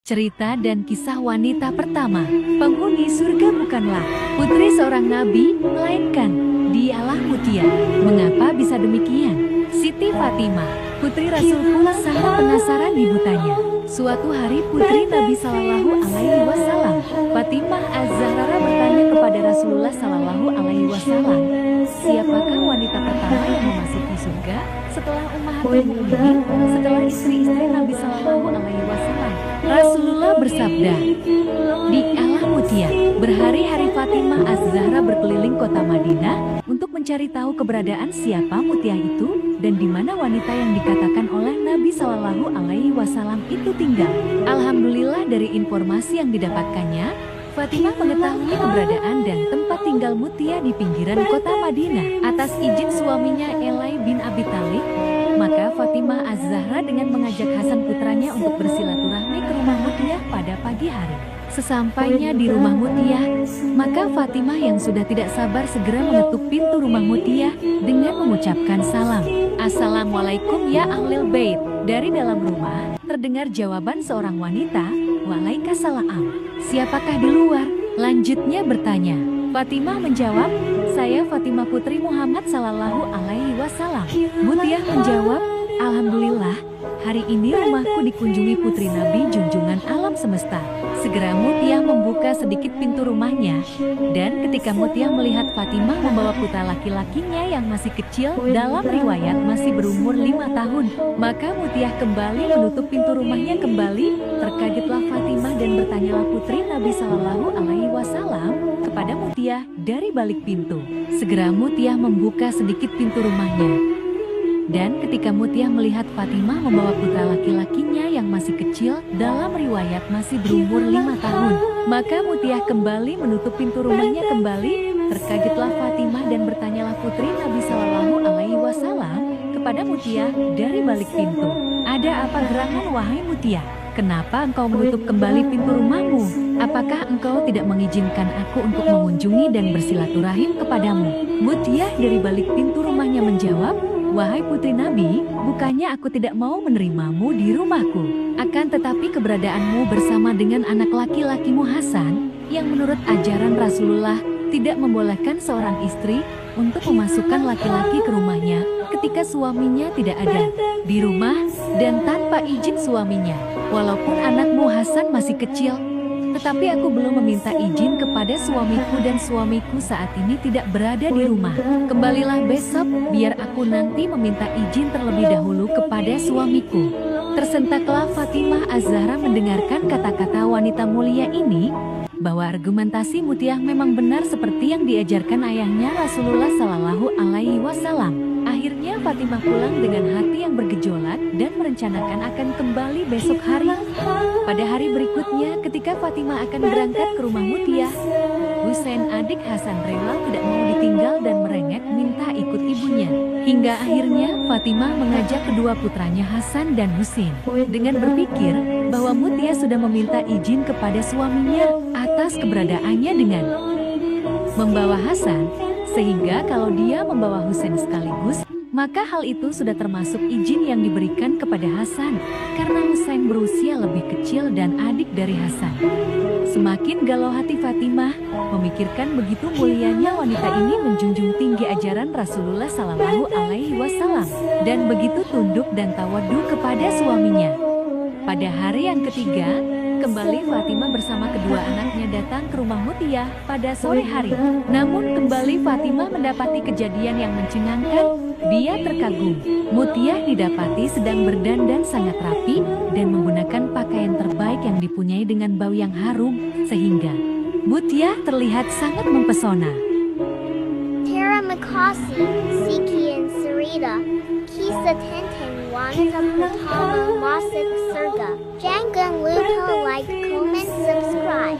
Cerita dan kisah wanita pertama. Penghuni surga bukanlah putri seorang nabi, melainkan dialah Mutia. Mengapa bisa demikian? Siti Fatimah, putri Rasul pun sangat penasaran dibutanya. Suatu hari putri Nabi Sallallahu Alaihi Wasallam, Fatimah Az-Zahra bertanya kepada Rasulullah Sallallahu Alaihi Wasallam, siapakah wanita pertama yang memasuki surga setelah Ummahatul Mukminin, setelah istri-istri Nabi Sallallahu Alaihi Wasallam? Rasulullah bersabda, dialah Mutia. Berhari-hari Fatimah Az-Zahra berkeliling kota Madinah untuk mencari tahu keberadaan siapa Mutia itu dan di mana wanita yang dikatakan oleh Nabi Sallallahu Alaihi Wasallam itu tinggal. Alhamdulillah dari informasi yang didapatkannya, Fatimah mengetahui keberadaan dan tempat tinggal Mutia di pinggiran kota Madinah atas izin suaminya Elai bin Abi Thalib. Maka Fatimah Az-Zahra dengan mengajak Hasan putranya untuk bersilaturahmi ke rumah Mutia pada pagi hari. Sesampainya di rumah Mutia, maka Fatimah yang sudah tidak sabar segera mengetuk pintu rumah Mutia dengan mengucapkan salam. Assalamualaikum ya Ahlul Bait. Dari dalam rumah terdengar jawaban seorang wanita, Waalaikumsalam. Siapakah di luar? Lanjutnya bertanya. Fatimah menjawab, saya Fatimah putri Muhammad Sallallahu Alaihi Wasallam. Mutia menjawab, alhamdulillah, hari ini rumahku dikunjungi putri Nabi junjungan alam semesta. Segera Mutia membuka sedikit pintu rumahnya, dan ketika Mutia melihat Fatimah membawa putra laki-lakinya yang masih kecil, dalam riwayat masih berumur 5 tahun, maka Mutia kembali menutup pintu rumahnya kembali. Terkagetlah Fatimah dan bertanyalah putri Nabi Sallallahu Alaihi Wasallam kepada Mutia dari balik pintu. Segera Mutia membuka sedikit pintu rumahnya. Dan ketika Mutia melihat Fatimah membawa putra laki-lakinya yang masih kecil, dalam riwayat masih berumur 5 tahun, maka Mutia kembali menutup pintu rumahnya kembali. Terkagetlah Fatimah dan bertanyalah putri Nabi Sallallahu Alaihi Wasallam kepada Mutia dari balik pintu. Ada apa gerangan wahai Mutia? Kenapa engkau menutup kembali pintu rumahmu? Apakah engkau tidak mengizinkan aku untuk mengunjungi dan bersilaturahim kepadamu? Mutia dari balik pintu rumahnya menjawab, wahai putri Nabi, bukannya aku tidak mau menerimamu di rumahku. Akan tetapi keberadaanmu bersama dengan anak laki-lakimu Hasan, yang menurut ajaran Rasulullah tidak membolehkan seorang istri untuk memasukkan laki-laki ke rumahnya ketika suaminya tidak ada di rumah dan tanpa izin suaminya. Walaupun anakmu Hasan masih kecil, tetapi aku belum meminta izin kepada suamiku dan suamiku saat ini tidak berada di rumah. Kembalilah besok, biar aku nanti meminta izin terlebih dahulu kepada suamiku. Tersentaklah Fatimah Az-Zahra mendengarkan kata-kata wanita mulia ini, bahwa argumentasi Mutia memang benar seperti yang diajarkan ayahnya Rasulullah Sallallahu Alaihi Wasallam. Akhirnya Fatimah pulang dengan hati yang bergejolak dan merencanakan akan kembali besok hari. Pada hari berikutnya ketika Fatimah akan berangkat ke rumah Mutia, Husain adik Hasan rela tidak mau ditinggal dan merengek minta ikut ibunya. Hingga akhirnya Fatimah mengajak kedua putranya Hasan dan Husain dengan berpikir bahwa Mutia sudah meminta izin kepada suaminya atas keberadaannya dengan membawa Hasan, sehingga kalau dia membawa Husain sekaligus, maka hal itu sudah termasuk izin yang diberikan kepada Hasan, karena Husain berusia lebih kecil dan adik dari Hasan. Semakin galau hati Fatimah, memikirkan begitu mulianya wanita ini menjunjung tinggi ajaran Rasulullah Sallallahu Alaihi Wasallam, dan begitu tunduk dan tawadu kepada suaminya. Pada hari yang ketiga, kembali Fatimah bersama kedua anaknya datang ke rumah Mutia pada sore hari. Namun kembali Fatimah mendapati kejadian yang mencengangkan. Dia terkagum. Mutia didapati sedang berdandan sangat rapi dan menggunakan pakaian terbaik yang dipunyai dengan bau yang harum, sehingga Mutia terlihat sangat mempesona. Terima kasih, Siki and Sarita. Kisah tentang wanita pertama masuk surga. Jangan lupa like, comment, subscribe.